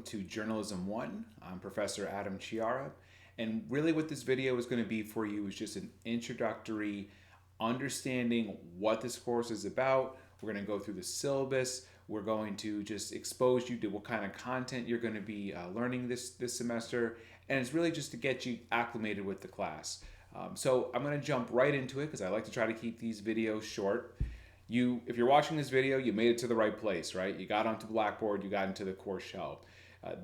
welcome to Journalism 1. I'm Professor Adam Chiara, and really what this video is going to be for you is just an introductory understanding what this course is about. We're going to go through the syllabus. We're going to just expose you to what kind of content you're going to be learning this semester, and it's really just to get you acclimated with the class. So I'm going to jump right into it because I like to try to keep these videos short. If you're watching this video, you made it to the right place, right? You got onto Blackboard, you got into the course shell.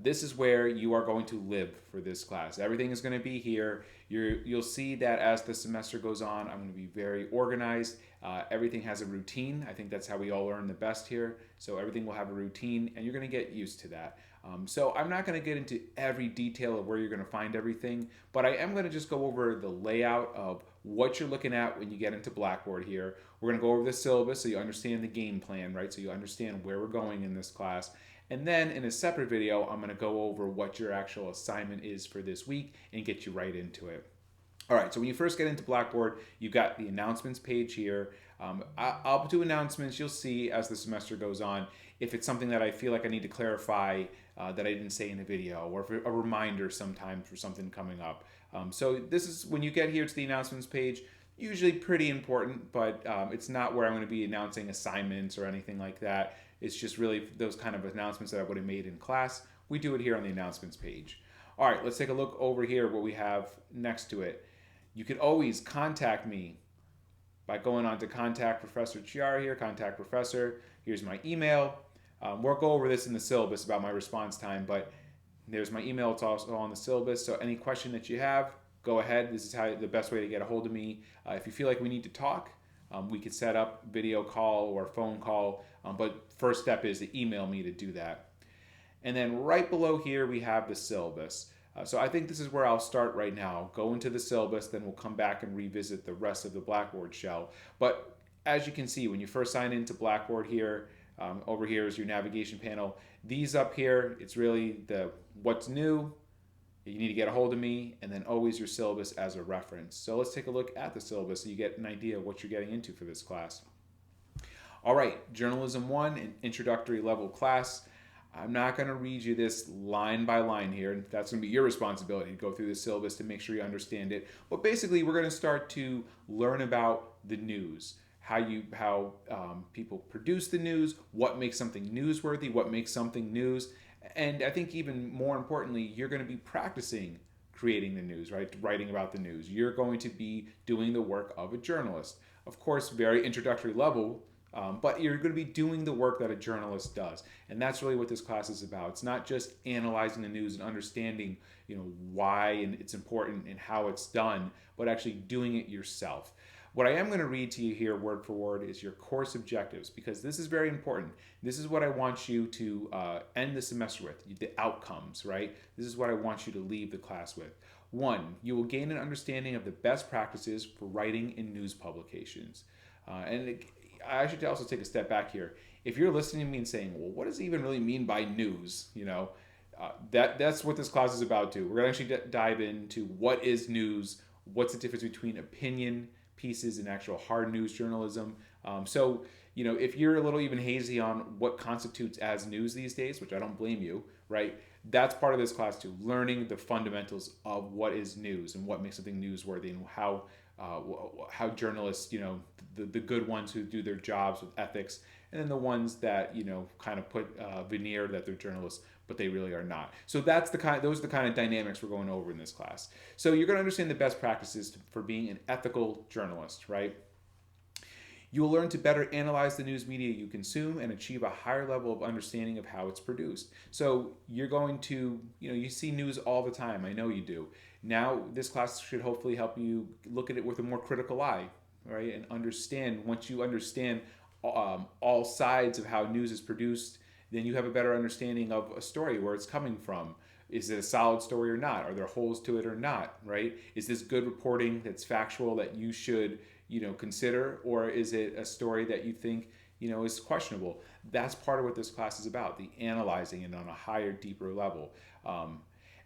This is where you are going to live for this class. Everything is going to be here. You'll see that as the semester goes on, I'm going to be very organized. Everything has a routine. I think that's how we all learn the best here. So everything will have a routine, and you're going to get used to that. So I'm not going to get into every detail of where you're going to find everything, but I am going to just go over the layout of what you're looking at when you get into Blackboard here. We're going to go over the syllabus so you understand the game plan, right? So you understand where we're going in this class. And then in a separate video, I'm going to go over what your actual assignment is for this week and get you right into it. All right, so when you first get into Blackboard, you've got the announcements page here. I'll do announcements. You'll see as the semester goes on if it's something that I feel like I need to clarify that I didn't say in the video, or if a reminder sometimes for something coming up. So this is when you get here to the announcements page, usually pretty important, but it's not where I'm going to be announcing assignments or anything like that. It's just really those kind of announcements that I would have made in class. We do it here on the announcements page. All right, let's take a look over here what we have next to it. You could always contact me by going on to Contact Professor Chiara here, Contact Professor. Here's my email. We'll go over this in the syllabus about my response time, but there's my email. It's also on the syllabus. So any question that you have, go ahead. This is the best way to get a hold of me. If you feel like we need to talk, we could set up video call or phone call. But first step is to email me to do that. And then right below here, we have the syllabus. So I think this is where I'll start right now. Go into the syllabus, then we'll come back and revisit the rest of the Blackboard shell. But as you can see, when you first sign into Blackboard here, over here is your navigation panel. These up here, it's really the what's new. You need to get a hold of me, and then always your syllabus as a reference. So let's take a look at the syllabus so you get an idea of what you're getting into for this class. All right, Journalism 1, an introductory level class. I'm not going to read you this line by line here. That's going to be your responsibility to go through the syllabus to make sure you understand it. But basically, we're going to start to learn about the news, how people produce the news, what makes something newsworthy, what makes something news. And I think even more importantly, you're going to be practicing creating the news, right? Writing about the news. You're going to be doing the work of a journalist. Of course, very introductory level, but you're going to be doing the work that a journalist does. And that's really what this class is about. It's not just analyzing the news and understanding, why and it's important and how it's done, but actually doing it yourself. What I am going to read to you here word for word is your course objectives, because this is very important. This is what I want you to end the semester with, the outcomes, right? This is what I want you to leave the class with. 1, you will gain an understanding of the best practices for writing in news publications. I should also take a step back here. If you're listening to me and saying, well, what does it even really mean by news? That's what this class is about too. We're going to actually dive into what is news, what's the difference between opinion pieces and actual hard news journalism. So if you're a little even hazy on what constitutes as news these days, which I don't blame you, right? That's part of this class too, learning the fundamentals of what is news and what makes something newsworthy, and how journalists, the good ones who do their jobs with ethics, and then the ones that kind of put veneer that they're journalists, but they really are not. So those are the kind of dynamics we're going over in this class. So you're going to understand the best practices for being an ethical journalist, right? You will learn to better analyze the news media you consume and achieve a higher level of understanding of how it's produced. So you're going to, you see news all the time. I know you do. Now, this class should hopefully help you look at it with a more critical eye, right? And understand, once you understand all sides of how news is produced, then you have a better understanding of a story, where it's coming from. Is it a solid story or not? Are there holes to it or not, right? Is this good reporting that's factual that you should, consider? Or is it a story that you think, is questionable? That's part of what this class is about, the analyzing it on a higher, deeper level.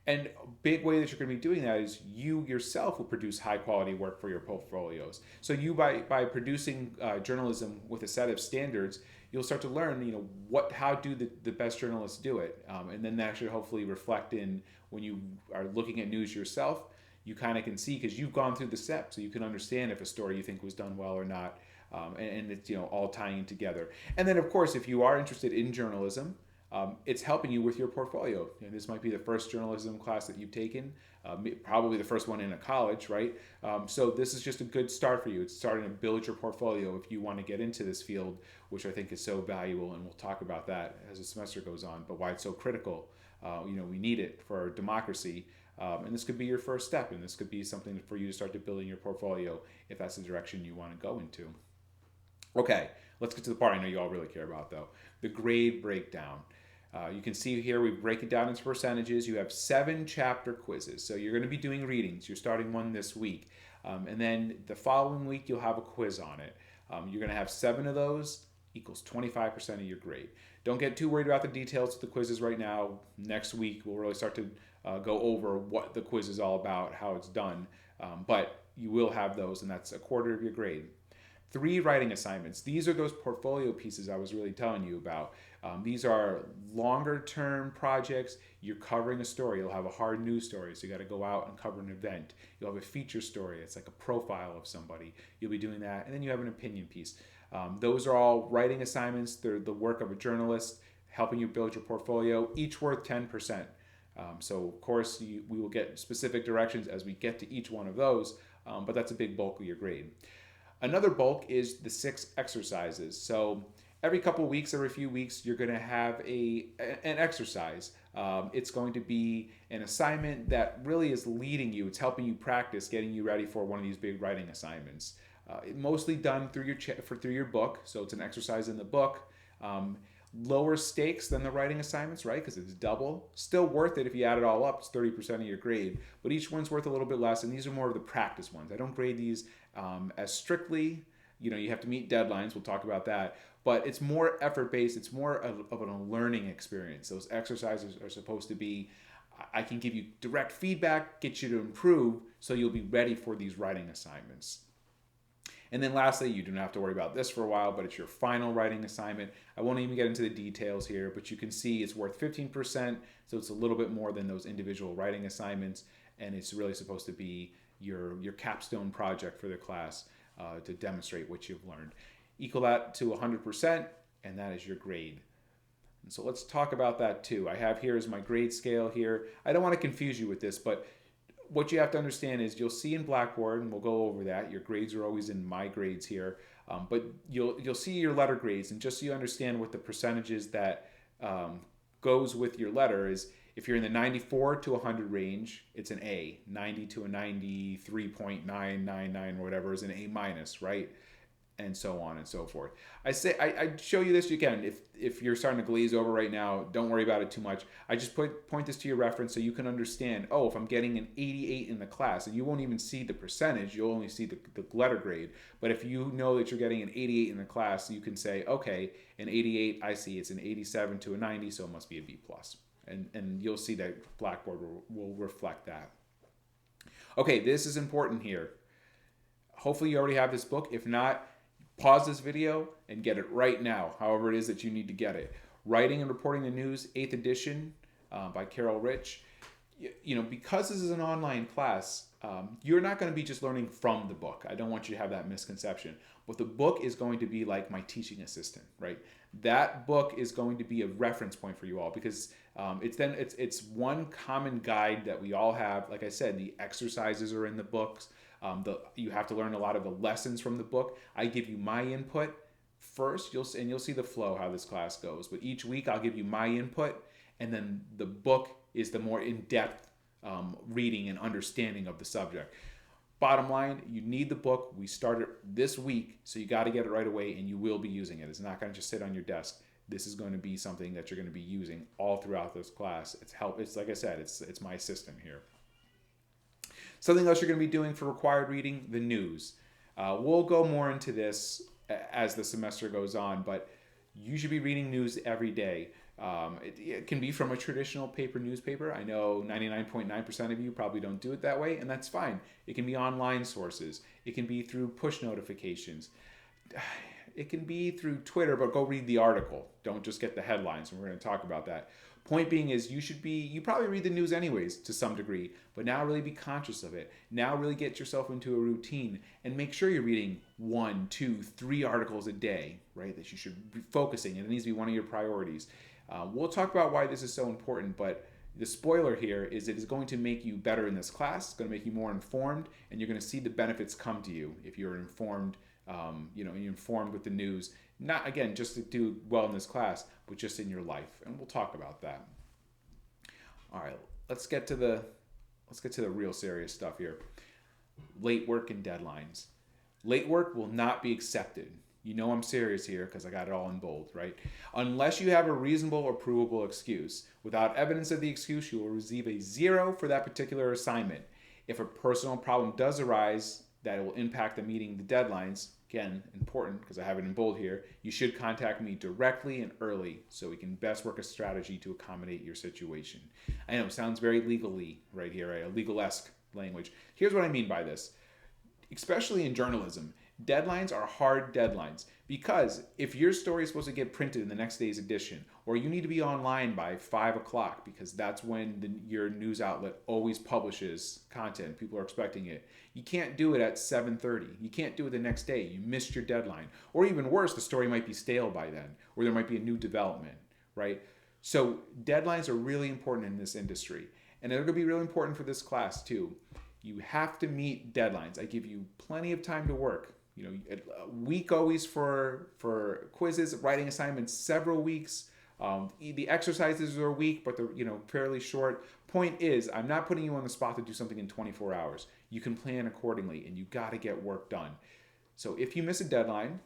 And a big way that you're going to be doing that is you yourself will produce high quality work for your portfolios. So you, by producing journalism with a set of standards, you'll start to learn, how do the best journalists do it. And then that should hopefully reflect in when you are looking at news yourself. You kind of can see, because you've gone through the steps, so you can understand if a story you think was done well or not. And it's all tying together. And then, of course, if you are interested in journalism, it's helping you with your portfolio. This might be the first journalism class that you've taken, probably the first one in a college, right? So this is just a good start for you. It's starting to build your portfolio if you want to get into this field, which I think is so valuable, and we'll talk about that as the semester goes on, but why it's so critical. We need it for democracy, and this could be your first step, and this could be something for you to start to building your portfolio if that's the direction you want to go into. Okay, let's get to the part I know you all really care about, though, the grade breakdown. You can see here we break it down into percentages. You have 7 chapter quizzes. So you're going to be doing readings. You're starting one this week. And then the following week, you'll have a quiz on it. You're going to have 7 of those, equals 25% of your grade. Don't get too worried about the details of the quizzes right now. Next week, we'll really start to go over what the quiz is all about, how it's done. But you will have those, and that's a quarter of your grade. 3 writing assignments. These are those portfolio pieces I was really telling you about. These are longer term projects. You're covering a story. You'll have a hard news story, so you got to go out and cover an event. You'll have a feature story. It's like a profile of somebody. You'll be doing that. And then you have an opinion piece. Those are all writing assignments. They're the work of a journalist, helping you build your portfolio, each worth 10%. So of course, we will get specific directions as we get to each one of those, but that's a big bulk of your grade. Another bulk is the 6 exercises. So every couple of weeks, every few weeks, you're going to have an exercise. It's going to be an assignment that really is leading you. It's helping you practice, getting you ready for one of these big writing assignments. Mostly done through your book. So it's an exercise in the book. Lower stakes than the writing assignments, right? Because it's double. Still worth it if you add it all up. It's 30% of your grade. But each one's worth a little bit less, and these are more of the practice ones. I don't grade these as strictly. You have to meet deadlines. We'll talk about that. But it's more effort-based. It's more of a learning experience. Those exercises are supposed to be, I can give you direct feedback, get you to improve, so you'll be ready for these writing assignments. And then lastly, you don't have to worry about this for a while, but it's your final writing assignment. I won't even get into the details here, but you can see it's worth 15%, so it's a little bit more than those individual writing assignments, and it's really supposed to be your capstone project for the class to demonstrate what you've learned. Equal that to 100%, and that is your grade. And so let's talk about that too. I have here is my grade scale here. I don't want to confuse you with this, but what you have to understand is you'll see in Blackboard, and we'll go over that. Your grades are always in my grades here, but you'll see your letter grades, and just so you understand what the percentages that goes with your letter is, if you're in the 94 to 100 range, it's an A. 90 to a 93.999 or whatever is an A minus, right? And so on and so forth. I show you this again. If you're starting to glaze over right now, don't worry about it too much. I just point this to your reference so you can understand, oh, if I'm getting an 88 in the class, and you won't even see the percentage, you'll only see the letter grade. But if you know that you're getting an 88 in the class, you can say, okay, an 88, I see it's an 87 to a 90, so it must be a B+. And you'll see that Blackboard will reflect that. Okay, this is important here. Hopefully you already have this book. If not, pause this video and get it right now, however it is that you need to get it. Writing and Reporting the News, 8th edition by Carol Rich. Because this is an online class, you're not going to be just learning from the book. I don't want you to have that misconception. But the book is going to be like my teaching assistant, right? That book is going to be a reference point for you all, because it's one common guide that we all have. Like I said, the exercises are in the books. You have to learn a lot of the lessons from the book. I give you my input first, you'll see the flow, how this class goes. But each week I'll give you my input, and then the book is the more in-depth reading and understanding of the subject. Bottom line, you need the book. We started this week, so you got to get it right away, and you will be using it. It's not going to just sit on your desk. This is going to be something that you're going to be using all throughout this class. It's like I said, it's my assistant here. Something else you're going to be doing for required reading, the news. We'll go more into this as the semester goes on, but you should be reading news every day. It can be from a traditional paper newspaper. I know 99.9% of you probably don't do it that way, and that's fine. It can be online sources. It can be through push notifications. It can be through Twitter, but go read the article. Don't just get the headlines, and we're going to talk about that. Point being is you probably read the news anyways to some degree, but now really be conscious of it. Now really get yourself into a routine and make sure you're reading 1, 2, 3 articles a day, right? That you should be focusing, and it needs to be one of your priorities. We'll talk about why this is so important, but the spoiler here is it is going to make you better in this class. It's going to make you more informed, and you're going to see the benefits come to you if you're informed. You're informed with the news. Not again just to do well in this class, but just in your life, and we'll talk about that. All right, let's get to the real serious stuff here. Late work and deadlines. Late work will not be accepted. You know I'm serious here because I got it all in bold, right? Unless you have a reasonable or provable excuse. Without evidence of the excuse, you will receive a 0 for that particular assignment. If a personal problem does arise that will impact the meeting the deadlines, again, important because I have it in bold here, you should contact me directly and early so we can best work a strategy to accommodate your situation. I know it sounds very legally right here, right? A legal-esque language. Here's what I mean by this. Especially in journalism, deadlines are hard deadlines because if your story is supposed to get printed in the next day's edition, or you need to be online by 5 o'clock because that's when your news outlet always publishes content, people are expecting it. You can't do it at 7:30. You can't do it the next day. You missed your deadline. Or even worse, the story might be stale by then, or there might be a new development, right? So deadlines are really important in this industry. And they're going to be really important for this class too. You have to meet deadlines. I give you plenty of time to work. A week always for quizzes, writing assignments, several weeks. The exercises are a week, but they're fairly short. Point is, I'm not putting you on the spot to do something in 24 hours. You can plan accordingly, and you got to get work done. So if you miss a deadline,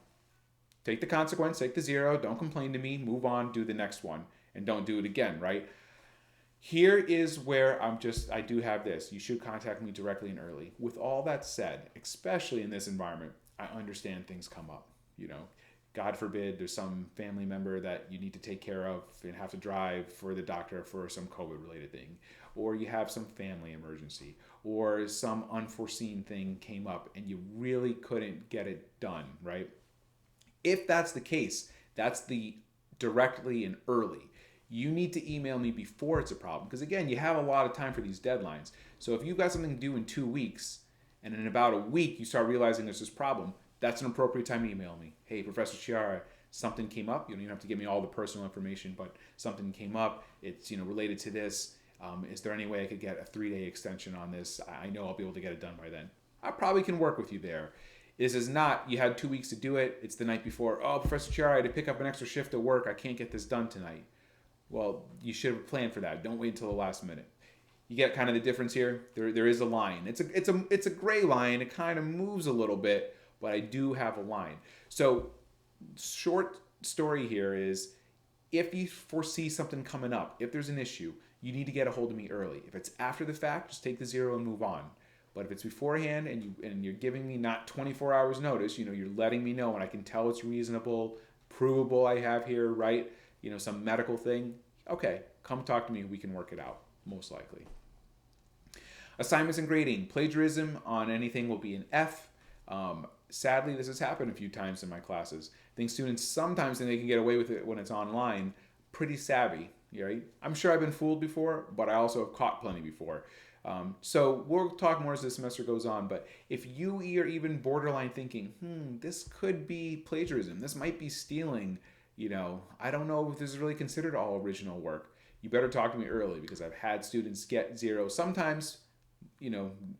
take the consequence, take the 0, don't complain to me, move on, do the next one, and don't do it again, right? Here is where I do have this. You should contact me directly and early. With all that said, especially in this environment, I understand things come up. God forbid there's some family member that you need to take care of and have to drive for the doctor for some COVID-related thing. Or you have some family emergency. Or some unforeseen thing came up and you really couldn't get it done, right? If that's the case, that's the directly and early. You need to email me before it's a problem. Because again, you have a lot of time for these deadlines. So if you've got something to do in 2 weeks, and in about a week you start realizing there's this problem, that's an appropriate time to email me. Hey, Professor Chiara, something came up. You don't even have to give me all the personal information, but something came up. It's related to this. Is there any way I could get a 3-day extension on this? I know I'll be able to get it done by then. I probably can work with you there. This is not, you had 2 weeks to do it. It's the night before. Oh, Professor Chiara, I had to pick up an extra shift at work. I can't get this done tonight. Well, you should have planned for that. Don't wait until the last minute. You get kind of the difference here. There is a line. It's a gray line. It kind of moves a little bit, but I do have a line. So, short story here is, if you foresee something coming up, if there's an issue, you need to get a hold of me early. If it's after the fact, just take the 0 and move on. But if it's beforehand and you're giving me not 24 hours notice, you're letting me know and I can tell it's reasonable, provable I have here, right? Some medical thing. Okay, come talk to me. We can work it out, most likely. Assignments and grading. Plagiarism on anything will be an F. Sadly, this has happened a few times in my classes. I think students sometimes think they can get away with it when it's online. Pretty savvy, right? I'm sure I've been fooled before, but I also have caught plenty before. So we'll talk more as the semester goes on, but if you are even borderline thinking, this could be plagiarism, this might be stealing, I don't know if this is really considered all original work, you better talk to me early because I've had students get 0, sometimes,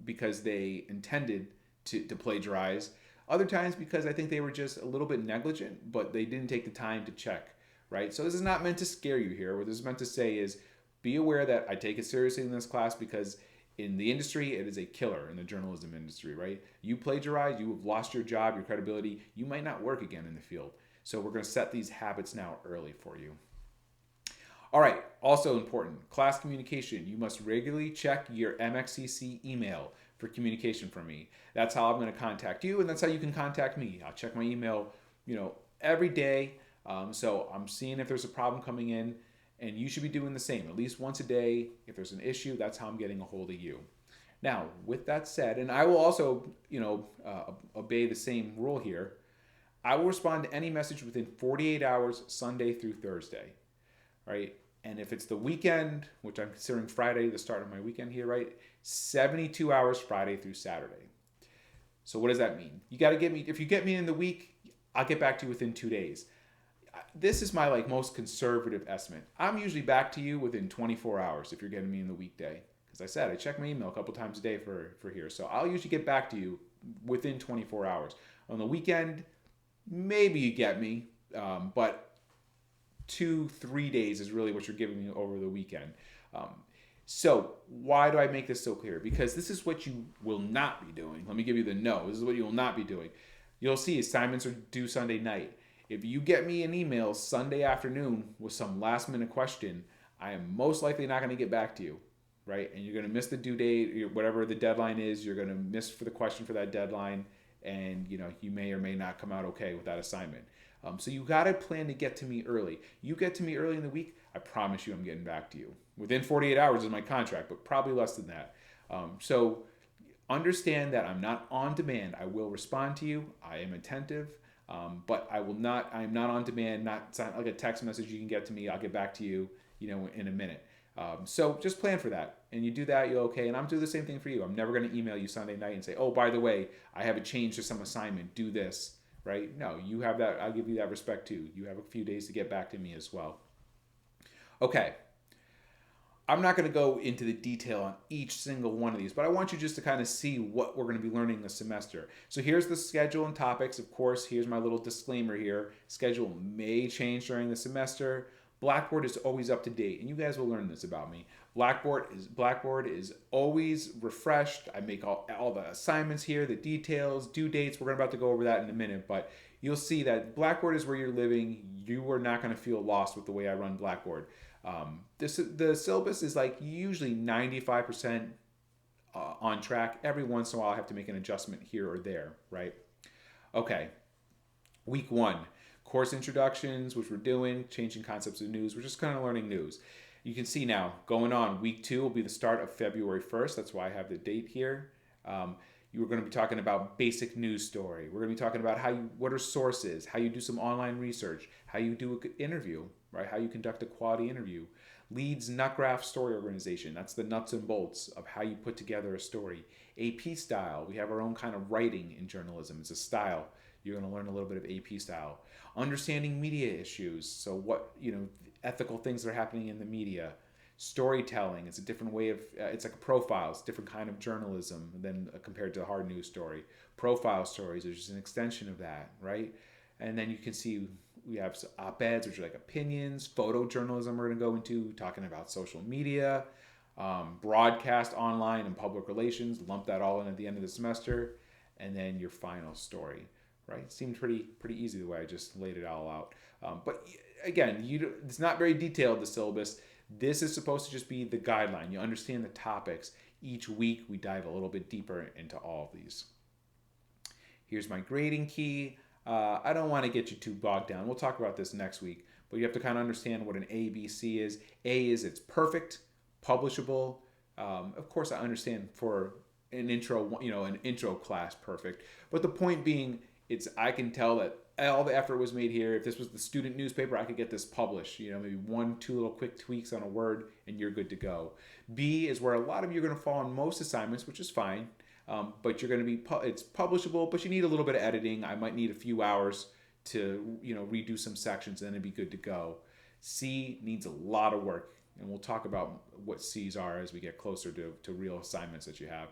because they intended to plagiarize, other times because I think they were just a little bit negligent, but they didn't take the time to check, right? So this is not meant to scare you here. What this is meant to say is be aware that I take it seriously in this class because in the industry, it is a killer in the journalism industry, right? You plagiarize, you have lost your job, your credibility, you might not work again in the field. So we're going to set these habits now early for you. All right, also important, class communication. You must regularly check your MXCC email for communication from me. That's how I'm going to contact you, and that's how you can contact me. I'll check my email, every day. So I'm seeing if there's a problem coming in, and you should be doing the same, at least once a day. If there's an issue, that's how I'm getting a hold of you. Now, with that said, and I will also, obey the same rule here. I will respond to any message within 48 hours, Sunday through Thursday, right? And if it's the weekend, which I'm considering Friday the start of my weekend here, right? 72 hours Friday through Saturday. So what does that mean? You got to get me, if you get me in the week, I'll get back to you within 2 days. This is my most conservative estimate. I'm usually back to you within 24 hours if you're getting me in the weekday. Because I said, I check my email a couple times a day for here. So I'll usually get back to you within 24 hours. On the weekend, maybe you get me, but 2-3 days is really what you're giving me over the weekend. So why do I make this so clear? Because this is what you will not be doing. Let me give you the no. This is what you will not be doing. You'll see assignments are due Sunday night. If you get me an email Sunday afternoon with some last minute question, I am most likely not going to get back to you, right? And you're going to miss the due date, whatever the deadline is. You're going to miss for the question for that deadline, and you may or may not come out okay with that assignment. So you got to plan to get to me early. You get to me early in the week, I promise you I'm getting back to you. Within 48 hours is my contract, but probably less than that. So understand that I'm not on demand. I will respond to you. I am attentive, but I am not on demand, not like a text message you can get to me. I'll get back to you, in a minute. So just plan for that. And you do that, you're okay. And I'm doing the same thing for you. I'm never going to email you Sunday night and say, oh, by the way, I have a change to some assignment. Do this. Right? No, you have that. I'll give you that respect too. You have a few days to get back to me as well. Okay. I'm not going to go into the detail on each single one of these, but I want you just to kind of see what we're going to be learning this semester. So here's the schedule and topics. Of course, here's my little disclaimer here. Schedule may change during the semester. Blackboard is always up to date, and you guys will learn this about me. Blackboard is always refreshed. I make all the assignments here, the details, due dates. We're about to go over that in a minute, but you'll see that Blackboard is where you're living. You are not going to feel lost with the way I run Blackboard. The syllabus is usually 95% on track. Every once in a while, I have to make an adjustment here or there, right? Okay, week 1. Course introductions, which we're doing, changing concepts of news. We're just kind of learning news. You can see now, going on, week 2 will be the start of February 1st. That's why I have the date here. You're going to be talking about basic news story. We're going to be talking about what are sources, how you do some online research, how you do an interview, right? How you conduct a quality interview. Leads nut graph story organization. That's the nuts and bolts of how you put together a story. AP style. We have our own kind of writing in journalism. It's a style. You're going to learn a little bit of AP style. Understanding media issues. So what, ethical things that are happening in the media. Storytelling. It's a different way of, it's like a profile. It's a different kind of journalism than compared to a hard news story. Profile stories are just an extension of that, right? And then you can see we have op-eds, which are like opinions. Photojournalism we're going to go into, talking about social media. Broadcast, online, and public relations. Lump that all in at the end of the semester. And then your final story. Right? It seemed pretty easy the way I just laid it all out. But again, it's not very detailed, the syllabus. This is supposed to just be the guideline. You understand the topics. Each week, we dive a little bit deeper into all of these. Here's my grading key. I don't want to get you too bogged down. We'll talk about this next week. But you have to kind of understand what an ABC is. A is it's perfect, publishable. Of course, I understand for an intro class, perfect. But the point being, I can tell that all the effort was made here. If this was the student newspaper, I could get this published. Maybe 1-2 little quick tweaks on a word, and you're good to go. B is where a lot of you are going to fall on most assignments, which is fine. But you're going to be, it's publishable, but you need a little bit of editing. I might need a few hours to, redo some sections, and then it'd be good to go. C needs a lot of work, and we'll talk about what C's are as we get closer to real assignments that you have.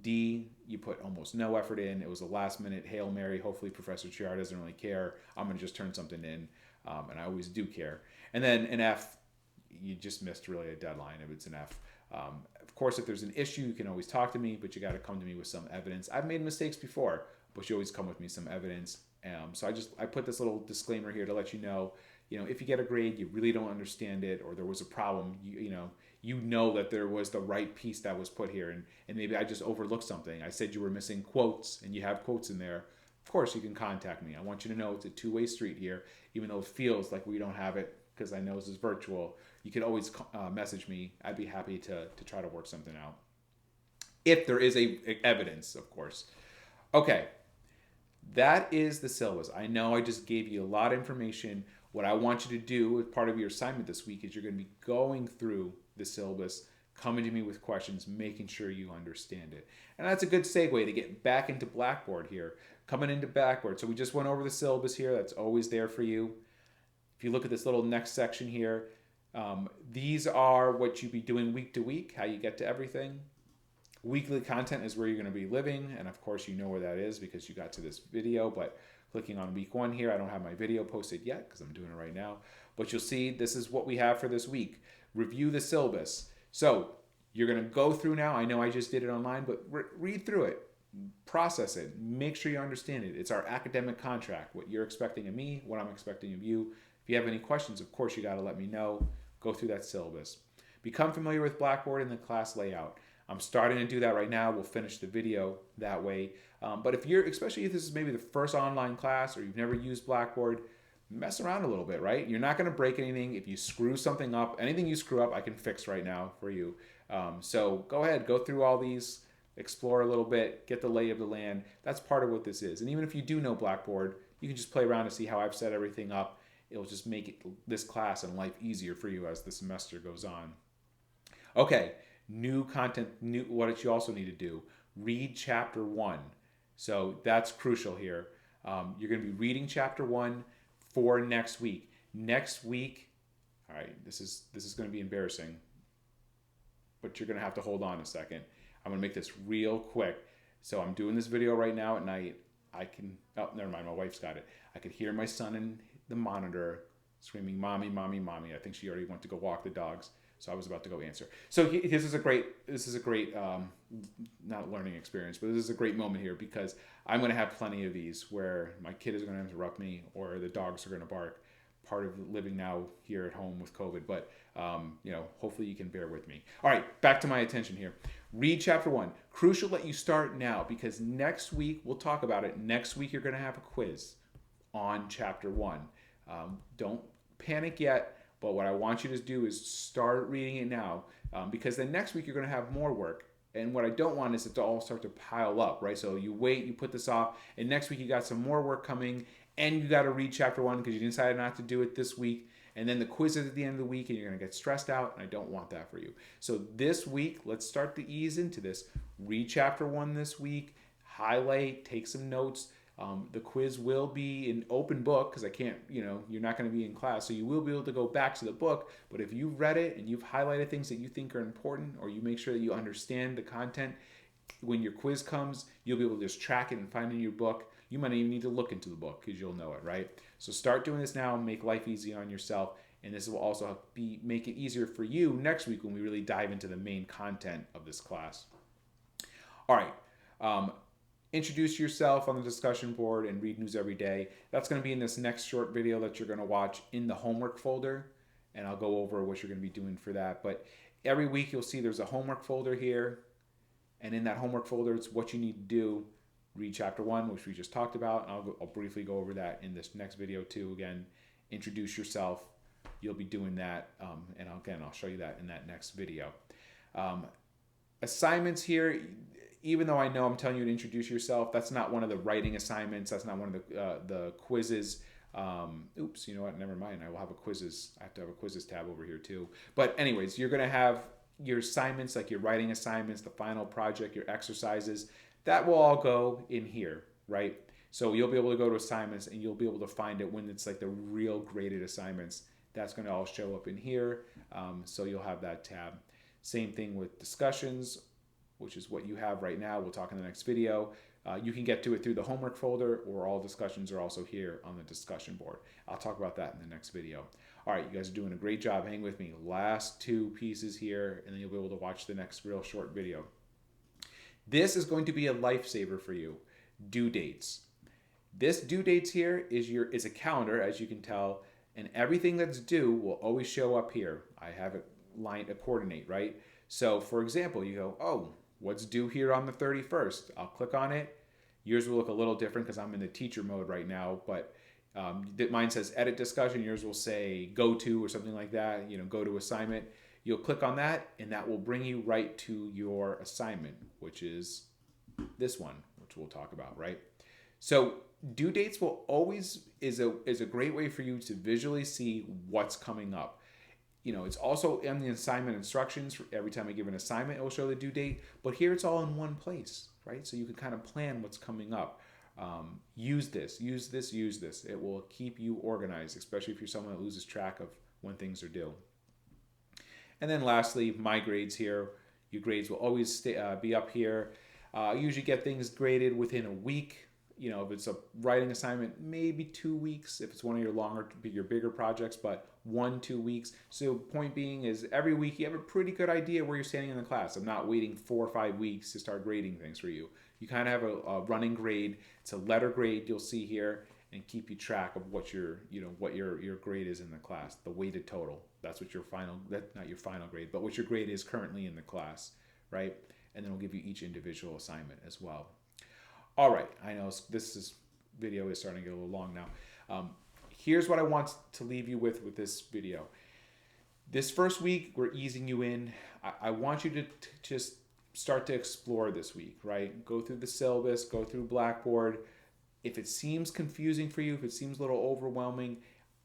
D, you put almost no effort in. It was a last minute Hail Mary. Hopefully Professor Chiara doesn't really care. I'm going to just turn something in, and I always do care. And then an F, you just missed really a deadline if it's an F. Of course, if there's an issue, you can always talk to me, but you got to come to me with some evidence. I've made mistakes before, but you always come with me some evidence. So I put this little disclaimer here to let you know, if you get a grade, you really don't understand it, or there was a problem, you know that there was the right piece that was put here, and maybe I just overlooked something. I said you were missing quotes, and you have quotes in there. Of course, you can contact me. I want you to know it's a two-way street here, even though it feels like we don't have it because I know this is virtual. You can always message me. I'd be happy to try to work something out. If there is evidence, of course. Okay. That is the syllabus. I know I just gave you a lot of information. What I want you to do as part of your assignment this week is you're going to be going through the syllabus, coming to me with questions, making sure you understand it. And that's a good segue to get back into Blackboard here. Coming into Blackboard. So we just went over the syllabus here. That's always there for you. If you look at this little next section here, these are what you be doing week to week, how you get to everything. Weekly content is where you're going to be living, and of course you know where that is because you got to this video, but clicking on week 1 here, I don't have my video posted yet because I'm doing it right now, but you'll see this is what we have for this week. Review the syllabus. So you're going to go through now. I know I just did it online, but read through it, process it, make sure you understand it. It's our academic contract, what you're expecting of me, what I'm expecting of you. If you have any questions, of course, you got to let me know. Go through that syllabus. Become familiar with Blackboard and the class layout. I'm starting to do that right now. We'll finish the video that way. But if you're, especially if this is maybe the first online class or you've never used Blackboard, mess around a little bit, right? You're not going to break anything. If you screw something up, anything you screw up, I can fix right now for you. So go ahead, go through all these, explore a little bit, get the lay of the land. That's part of what this is. And even if you do know Blackboard, you can just play around to see how I've set everything up. It'll just make this class and life easier for you as the semester goes on. Okay. New content, what you also need to do, read chapter 1. So that's crucial here. You're going to be reading chapter 1 for next week. Next week, all right, this is going to be embarrassing, but you're going to have to hold on a second. I'm going to make this real quick. So I'm doing this video right now at night. Oh, never mind, my wife's got it. I could hear my son in the monitor screaming, "Mommy, mommy, mommy." I think she already went to go walk the dogs. So I was about to go answer. So this is a great, not learning experience, but this is a great moment here because I'm going to have plenty of these where my kid is going to interrupt me or the dogs are going to bark. Part of living now here at home with COVID, but hopefully you can bear with me. All right, back to my attention here. Read chapter 1. Crucial that you start now because next week we'll talk about it. Next week you're going to have a quiz on chapter 1. Don't panic yet. But what I want you to do is start reading it now because then next week you're going to have more work. And what I don't want is it to all start to pile up, right? So you wait, you put this off, and next week you got some more work coming, and you got to read chapter 1 because you decided not to do it this week. And then the quiz is at the end of the week, and you're going to get stressed out, and I don't want that for you. So this week, let's start to ease into this. Read chapter 1 this week, highlight, take some notes. The quiz will be an open book because I can't, you're not going to be in class. So you will be able to go back to the book. But if you've read it and you've highlighted things that you think are important or you make sure that you understand the content, when your quiz comes, you'll be able to just track it and find it in your book. You might even need to look into the book because you'll know it, right? So start doing this now, make life easy on yourself. And this will also make it easier for you next week when we really dive into the main content of this class. All right. Introduce yourself on the discussion board and read news every day. That's going to be in this next short video that you're going to watch in the homework folder. And I'll go over what you're going to be doing for that. But every week you'll see there's a homework folder here. And in that homework folder, it's what you need to do. Read chapter 1, which we just talked about. And I'll briefly go over that in this next video too. Again, introduce yourself. You'll be doing that. And I'll show you that in that next video. Assignments here. Even though I know I'm telling you to introduce yourself, that's not one of the writing assignments. That's not one of the quizzes. Oops, you know what? Never mind. I will have a quizzes. I have to have a quizzes tab over here too. But anyways, you're going to have your assignments, like your writing assignments, the final project, your exercises. That will all go in here, right? So you'll be able to go to assignments and you'll be able to find it when it's like the real graded assignments. That's going to all show up in here. So you'll have that tab. Same thing with discussions, which is what you have right now. We'll talk in the next video. You can get to it through the homework folder, or all discussions are also here on the discussion board. I'll talk about that in the next video. All right, you guys are doing a great job. Hang with me. Last 2 pieces here, and then you'll be able to watch the next real short video. This is going to be a lifesaver for you. Due dates. This due dates here is a calendar, as you can tell, and everything that's due will always show up here. I have it lined to coordinate, right? So, for example, you go, oh, what's due here on the 31st? I'll click on it. Yours will look a little different because I'm in the teacher mode right now, but mine says edit discussion. Yours will say go to or something like that, go to assignment. You'll click on that and that will bring you right to your assignment, which is this one, which we'll talk about, right? So due dates will always is a great way for you to visually see what's coming up. It's also in the assignment instructions. Every time I give an assignment, it will show the due date. But here it's all in one place, right? So you can kind of plan what's coming up. Use this, use this, use this. It will keep you organized, especially if you're someone that loses track of when things are due. And then lastly, my grades here. Your grades will always be up here. I usually get things graded within a week. If it's a writing assignment, maybe 2 weeks if it's one of your bigger projects, but 1-2 weeks. So point being is every week you have a pretty good idea where you're standing in the class. I'm not waiting 4 or 5 weeks to start grading things for you. You kind of have a running grade. It's a letter grade you'll see here, and keep you track of what your grade is in the class, the weighted total. That's what not your final grade, but what your grade is currently in the class, right? And then we'll give you each individual assignment as well. All right, I know this video is starting to get a little long now. Here's what I want to leave you with this video. This first week, we're easing you in. I want you to just start to explore this week, right? Go through the syllabus, go through Blackboard. If it seems confusing for you, if it seems a little overwhelming,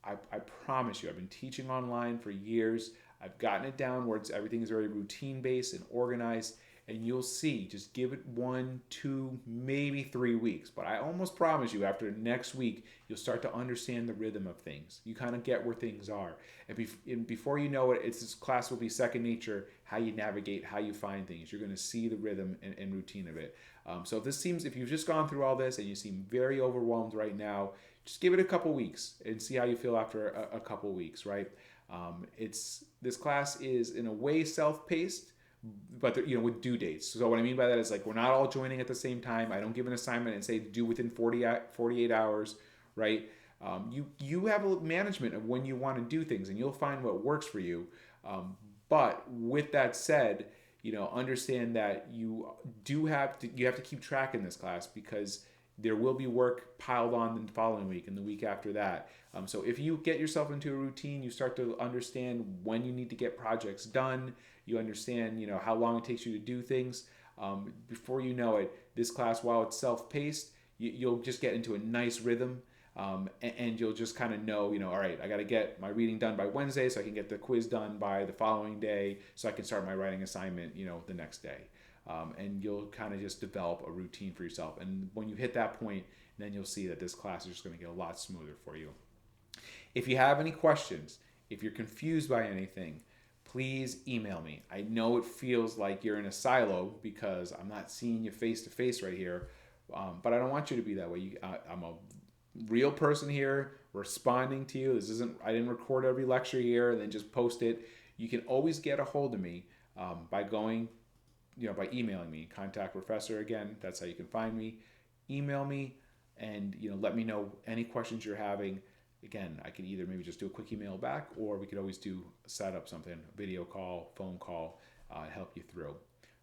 I promise you, I've been teaching online for years. I've gotten it down where everything is very routine-based and organized. And you'll see, just give it 1, 2, maybe 3 weeks. But I almost promise you, after next week, you'll start to understand the rhythm of things. You kind of get where things are. And before you know it, this class will be second nature, how you navigate, how you find things. You're going to see the rhythm and routine of it. So if you've just gone through all this and you seem very overwhelmed right now, just give it a couple weeks and see how you feel after a couple weeks, right? This class is, in a way, self-paced, but with due dates. So what I mean by that is, like, we're not all joining at the same time. I don't give an assignment and say due within 48 hours, right? You have a management of when you want to do things, and you'll find what works for you. But with that said, understand that you have to keep track in this class, because there will be work piled on the following week and the week after that. So if you get yourself into a routine, you start to understand when you need to get projects done. You understand, how long it takes you to do things. Before you know it, this class, while it's self-paced, you'll just get into a nice rhythm. And you'll just kind of know, all right, I got to get my reading done by Wednesday so I can get the quiz done by the following day so I can start my writing assignment, the next day. And you'll kind of just develop a routine for yourself. And when you hit that point, then you'll see that this class is just going to get a lot smoother for you. If you have any questions, if you're confused by anything, please email me. I know it feels like you're in a silo because I'm not seeing you face to face right here, but I don't want you to be that way. I'm a real person here responding to you. I didn't record every lecture here and then just post it. You can always get a hold of me by emailing me. Contact Professor again. That's how you can find me. Email me and let me know any questions you're having. Again, I could either maybe just do a quick email back, or we could always set up something, video call, phone call, help you through.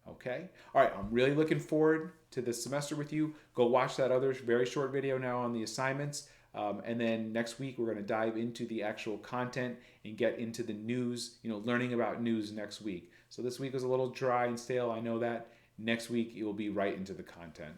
Okay? All right, I'm really looking forward to this semester with you. Go watch that other very short video now on the assignments. And then next week, we're going to dive into the actual content and get into the news, learning about news next week. So this week was a little dry and stale, I know that. Next week, it will be right into the content.